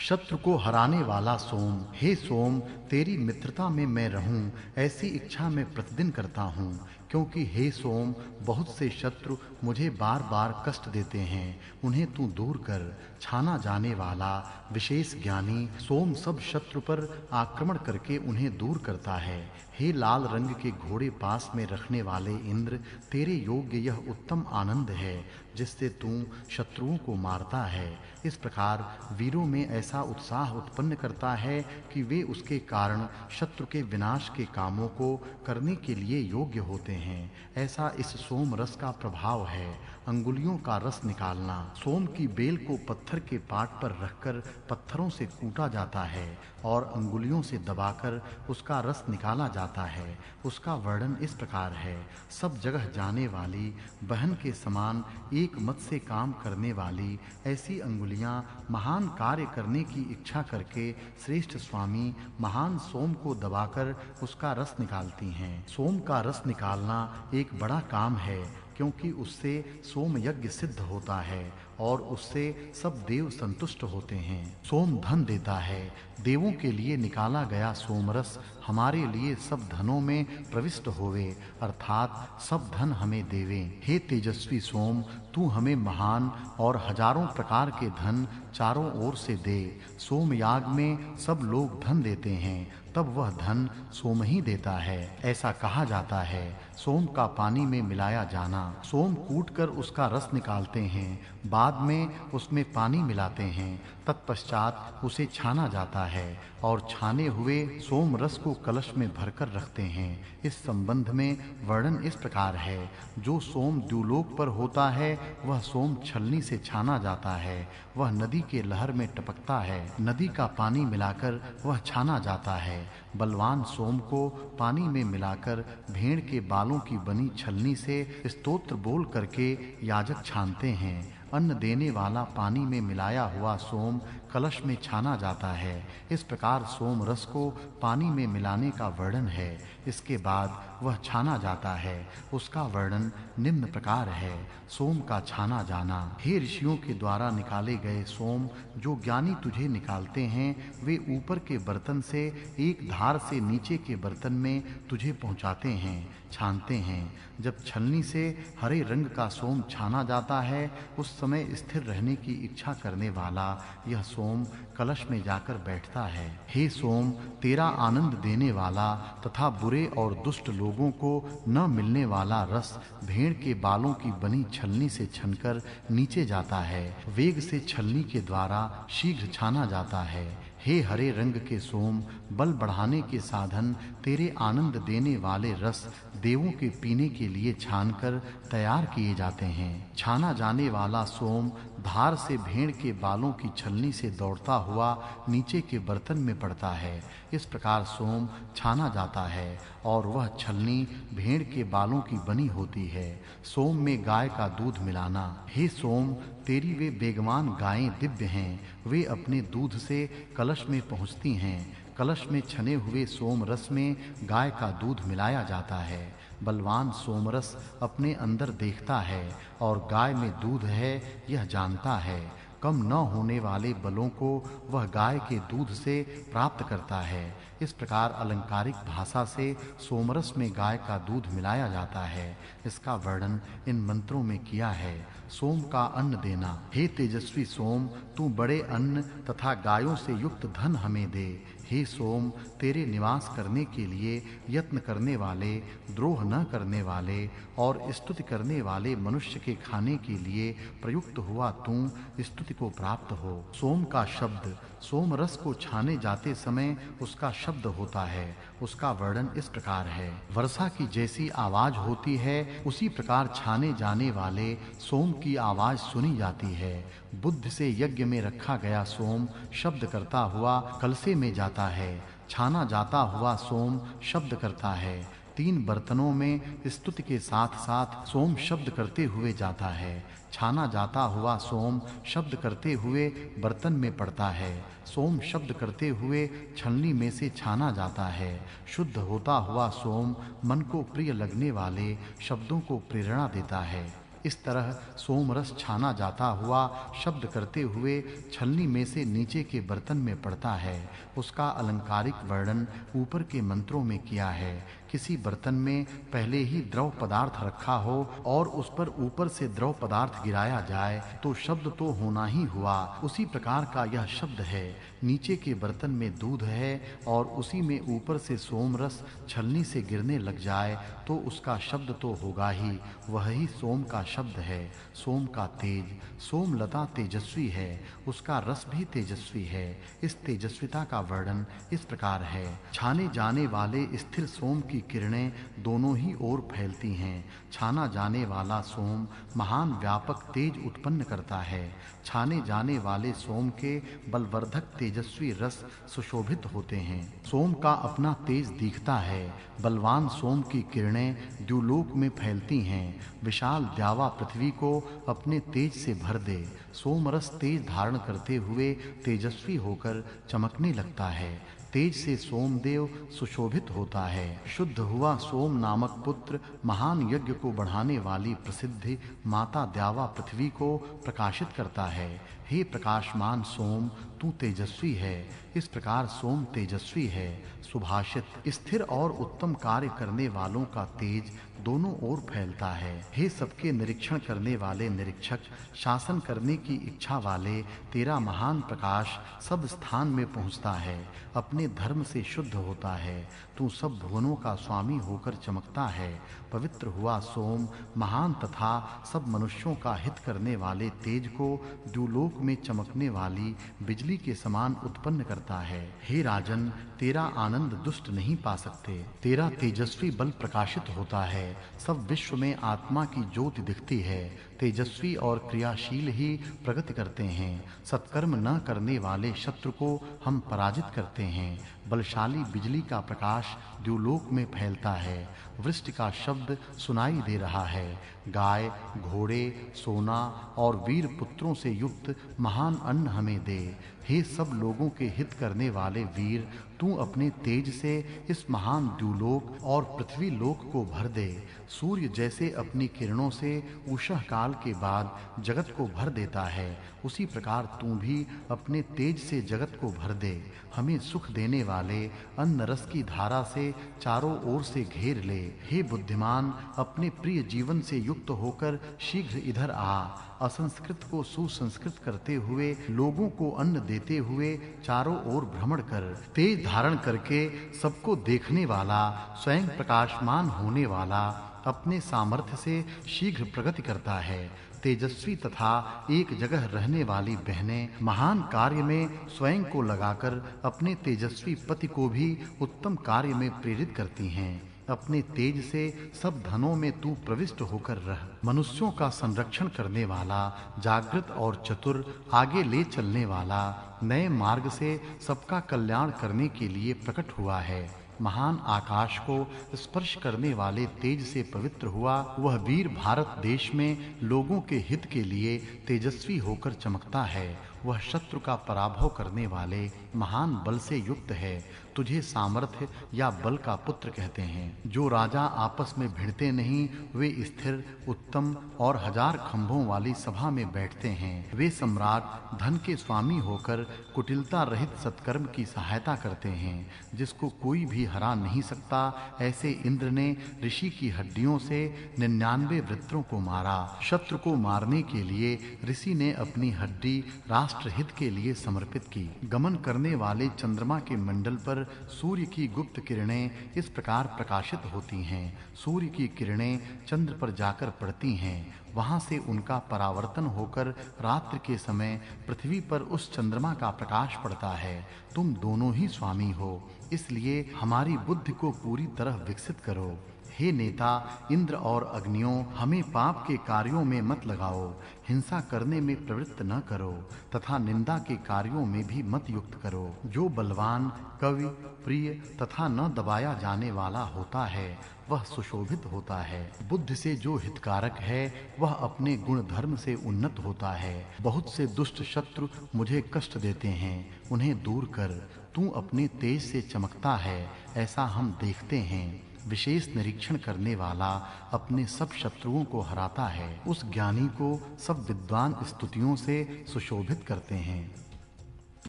शत्रु को हराने वाला सोम। हे सोम, तेरी मित्रता में मैं रहूं, ऐसी इच्छा मैं प्रतिदिन करता हूं, क्योंकि हे सोम, बहुत से शत्रु मुझे बार-बार कष्ट देते हैं, उन्हें तू दूर कर। छाना जाने वाला विशेष ज्ञानी सोम सब शत्रु पर आक्रमण करके उन्हें दूर करता है। हे लाल रंग के घोड़े पास में रखने वाले इंद्र, तेरे योग्य यह उत्तम आनंद है जिससे तू शत्रुओं को मारता है। इस प्रकार वीरों में ऐसा उत्साह उत्पन्न करता है कि वे उसके कारण शत्रु के विनाश के कामों को करने के लिए योग्य होते हैं। ऐसा इस सोम रस का प्रभाव है। अंगुलियों का रस निकालना। सोम की बेल को पत्थर के पाट पर रखकर पत्थरों से कूटा जाता है और अंगुलियों से दबाकर उसका रस निकाला जाता है। उसका वर्णन इस प्रकार है। सब जगह जाने वाली बहन के समान एक मत से काम करने वाली ऐसी अंगुलियां महान कार्य करने की इच्छा करके श्रेष्ठ स्वामी महान सोम को दबाकर उसका रस निकालती हैं। सोम का रस निकालना एक बड़ा काम है, क्योंकि उससे सोम यज्ञ सिद्ध होता है और उससे सब देव संतुष्ट होते हैं। सोम धन देता है। देवों के लिए निकाला गया सोमरस हमारे लिए सब धनों में प्रविष्ट होवे, अर्थात सब धन हमें देवे। हे तेजस्वी सोम, तू हमें महान और हजारों प्रकार के धन चारों ओर से दे। सोम याग में सब लोग धन देते हैं, तब वह धन सोम ही देता है, ऐसा कहा जाता है। सोम का पानी में मिलाया जाना। सोम कूटकर उसका रस निकालते हैं, बाद में उसमें पानी मिलाते हैं, तत्पश्चात उसे छाना जाता है और छाने हुए सोम रस को कलश में भरकर रखते हैं। इस संबंध में वर्णन इस प्रकार है। जो सोम द्युलोक पर होता है वह सोम छलनी से छाना जाता है। वह नदी के लहर में टपकता है। नदी का पानी मिलाकर वह छाना जाता है। बलवान सोम को पानी में मिलाकर भेड़ के बालों की बनी छलनी से स्तोत्र बोल करके याजक छानते हैं। अन्न देने वाला पानी में मिलाया हुआ सोम कलश में छाना जाता है। इस प्रकार सोम रस को पानी में मिलाने का वर्णन है। इसके बाद वह छाना जाता है। उसका वर्णन निम्न प्रकार है। सोम का छाना जाना। हे ऋषियों के द्वारा निकाले गए सोम, जो ज्ञानी तुझे निकालते हैं, वे ऊपर के बर्तन से एक धार से नीचे के बर्तन में तुझे पहुंचाते हैं, छानते हैं। जब छलनी से हरे रंग का सोम छाना जाता है, उस समय स्थिर रहने की इच्छा करने वाला यह सोम कलश में जाकर बैठता है। हे सोम, तेरा आनंद देने वाला तथा बुरे और दुष्ट लोगों को न मिलने वाला रस भेड़ के बालों की बनी छलनी से छनकर नीचे जाता है। वेग से छलनी के द्वारा शीघ्र छाना जाता है। हे हरे रंग के सोम, बल बढ़ाने के साधन तेरे आनंद देने वाले रस देवों के पीने के लिए छानकर तैयार किए जाते हैं। छाना जाने वाला सोम धार से भेड़ के बालों की छलनी से दौड़ता हुआ नीचे के बर्तन में पड़ता है। इस प्रकार सोम छाना जाता है और वह छलनी भेड़ के बालों की बनी होती है। सोम में गाय का दूध मिलाना। हे सोम, तेरी वे बेगवान गायें दिव्य हैं। वे अपने दूध से कलश में पहुँचती हैं। कलश में छने हुए सोम रस में गाय का दूध मिलाया जाता है। बलवान सोमरस अपने अंदर देखता है और गाय में दूध है यह जानता है। कम न होने वाले बलों को वह गाय के दूध से प्राप्त करता है। इस प्रकार अलंकारिक भाषा से सोमरस में गाय का दूध मिलाया जाता है। इसका वर्णन इन मंत्रों में किया है। सोम का अन्न देना। हे तेजस्वी सोम, तू बड़े अन्न तथा गायों से युक्त धन हमें दे। हे सोम, तेरे निवास करने के लिए यत्न करने वाले, द्रोह न करने वाले और स्तुति करने वाले मनुष्य के खाने के लिए प्रयुक्त हुआ तू स्तुति को प्राप्त हो। सोम का शब्द। सोम रस को छाने जाते समय उसका शब्द होता है। उसका वर्णन इस प्रकार है। वर्षा की जैसी आवाज होती है, उसी प्रकार छाने जाने वाले सोम की आवाज सुनी जाती है। बुद्ध से यज्ञ में रखा गया सोम शब्द करता हुआ कलसे में जाता है। छाना जाता हुआ सोम शब्द करता है। 3 बर्तनों में स्तुति के साथ-साथ सोम शब्द करते हुए जाता है। छाना जाता हुआ सोम शब्द करते हुए बर्तन में पड़ता है। सोम शब्द करते हुए छलनी में से छाना जाता है। शुद्ध होता हुआ सोम मन को प्रिय लगने वाले शब्दों को प्रेरणा देता है। इस तरह सोमरस छाना जाता हुआ शब्द करते हुए छलनी में से नीचे के बर्तन में पड़ता है। उसका अलंकारिक वर्णन ऊपर के मंत्रों में किया है। किसी बर्तन में पहले ही द्रव पदार्थ रखा हो और उस पर ऊपर से द्रव पदार्थ गिराया जाए तो शब्द तो होना ही हुआ। उसी प्रकार का यह शब्द है। नीचे के बर्तन में दूध है और उसी में ऊपर से सोमरस छलनी से गिरने लग जाए तो उसका शब्द तो होगा ही। वह ही सोम का शब्द है। सोम का तेज, सोमलता तेजस्वी है, उसका रस भी तेजस्वी है। इस तेजस्विता का वर्णन इस प्रकार है। छाने जाने वाले स्थिर सोम की किरणें दोनों ही ओर फैलती हैं। छाना जाने वाला सोम महान व्यापक तेज उत्पन्न करता है। छाने जाने वाले सोम के बलवर्धक तेजस्वी रस सुशोभित होते हैं। सोम का अपना तेज दिखता है। बलवान सोम की किरणें द्युलोक में फैलती हैं। विशाल द्यावा पृथ्वी को अपने तेज से भर दे। सोमरस तेज धारण करते हुए तेजस्वी होकर चमकने लगता है। तेज से सोमदेव सुशोभित होता है। शुद्ध हुआ सोम नामक पुत्र महान यज्ञ को बढ़ाने वाली प्रसिद्धि माता द्यावा पृथ्वी को प्रकाशित करता है। हे प्रकाशमान सोम, तू तेजस्वी है। इस प्रकार सोम तेजस्वी है। सुभाषित स्थिर और उत्तम कार्य करने वालों का तेज दोनों ओर फैलता है। हे सबके निरीक्षण करने वाले निरीक्षक, शासन करने की इच्छा वाले, तेरा महान प्रकाश सब स्थान में पहुंचता है। अपने धर्म से शुद्ध होता है। तू सब भुवनों का स्वामी होकर चमकता है। पवित्र हुआ सोम महान तथा सब मनुष्यों का हित करने वाले तेज को द्युलोक में चमकने वाली बिजली के समान उत्पन्न करता है। हे राजन, तेरा आनंद दुष्ट नहीं पा सकते। तेरा तेजस्वी बल प्रकाशित होता है। सब विश्व में आत्मा की ज्योति दिखती है। तेजस्वी और क्रियाशील ही प्रगति करते हैं। सत्कर्म न करने वाले शत्रु को हम पराजित करते हैं। बलशाली बिजली का प्रकाश द्युलोक में फैलता है। वृष्टि का शब्द सुनाई दे रहा है। गाय, घोड़े, सोना और वीर पुत्रों से युक्त महान अन्न हमें दे। हे सब लोगों के हित करने वाले वीर, तू अपने तेज से इस महान द्युलोक और पृथ्वी लोक को भर दे। सूर्य जैसे अपनी किरणों से उषः काल के बाद जगत को भर देता है, उसी प्रकार तू भी अपने तेज से जगत को भर दे। हमें सुख देने वाले अन्न रस की धारा से चारों ओर से घेर ले। हे बुद्धिमान, अपने प्रिय जीवन से युक्त होकर शीघ्र इधर आ। असंस्कृत को सुसंस्कृत करते हुए, लोगों को अन्न देते हुए चारों ओर भ्रमण कर। तेज धारण करके सबको देखने वाला, स्वयं प्रकाशमान होने वाला, अपने सामर्थ्य से शीघ्र प्रगति करता है। तेजस्वी तथा एक जगह रहने वाली बहनें महान कार्य में स्वयं को लगाकर अपने तेजस्वी पति को भी उत्तम कार्य में प्रेरित करती हैं। अपने तेज से सब धनों में तू प्रविष्ट होकर रह। मनुष्यों का संरक्षण करने वाला, जागृत और चतुर, आगे ले चलने वाला, नए मार्ग से सबका कल्याण करने के लिए प्रकट हुआ है। महान आकाश को स्पर्श करने वाले तेज से पवित्र हुआ वह वीर भारत देश में लोगों के हित के लिए तेजस्वी होकर चमकता है। वह शत्रु का पराभव करने वाले महान बल से युक्त है। तुझे सामर्थ्य या बल का पुत्र कहते हैं। जो राजा आपस में भिड़ते नहीं, वे स्थिर, उत्तम और 1000 खंभों वाली सभा में बैठते हैं। वे सम्राट धन के स्वामी होकर कुटिलता रहित सत्कर्म की सहायता करते हैं, जिसको कोई भी हरा नहीं सकता। ऐसे इंद्र ने ऋषि की हड्डियों से 99 वृत्रों को मारा। शत्रु को मारने के लिए ऋषि ने अपनी हड्डी राष्ट्र हित के लिए समर्पित की। गमन करने वाले चंद्रमा के मंडल पर सूर्य की गुप्त किरणें इस प्रकार प्रकाशित होती हैं। सूर्य की किरणें चंद्र पर जाकर पड़ती हैं। वहां से उनका परावर्तन होकर रात्रि के समय पृथ्वी पर उस चंद्रमा का प्रकाश पड़ता है। तुम दोनों ही स्वामी हो, इसलिए हमारी बुद्धि को पूरी तरह विकसित करो। हे नेता इंद्र और अग्नियों, हमें पाप के कार्यों में मत लगाओ। हिंसा करने में प्रवृत्त न करो तथा निंदा के कार्यों में भी मत युक्त करो। जो बलवान, कवि, प्रिय तथा न दबाया जाने वाला होता है, वह सुशोभित होता है। बुद्धि से जो हितकारक है, वह अपने गुण धर्म से उन्नत होता है। बहुत से दुष्ट शत्रु मुझे कष्ट देते हैं, उन्हें दूर कर। तू अपने तेज से चमकता है, ऐसा हम देखते हैं। विशेष निरीक्षण करने वाला अपने सब शत्रुओं को हराता है। उस ज्ञानी को सब विद्वान स्तुतियों से सुशोभित करते हैं।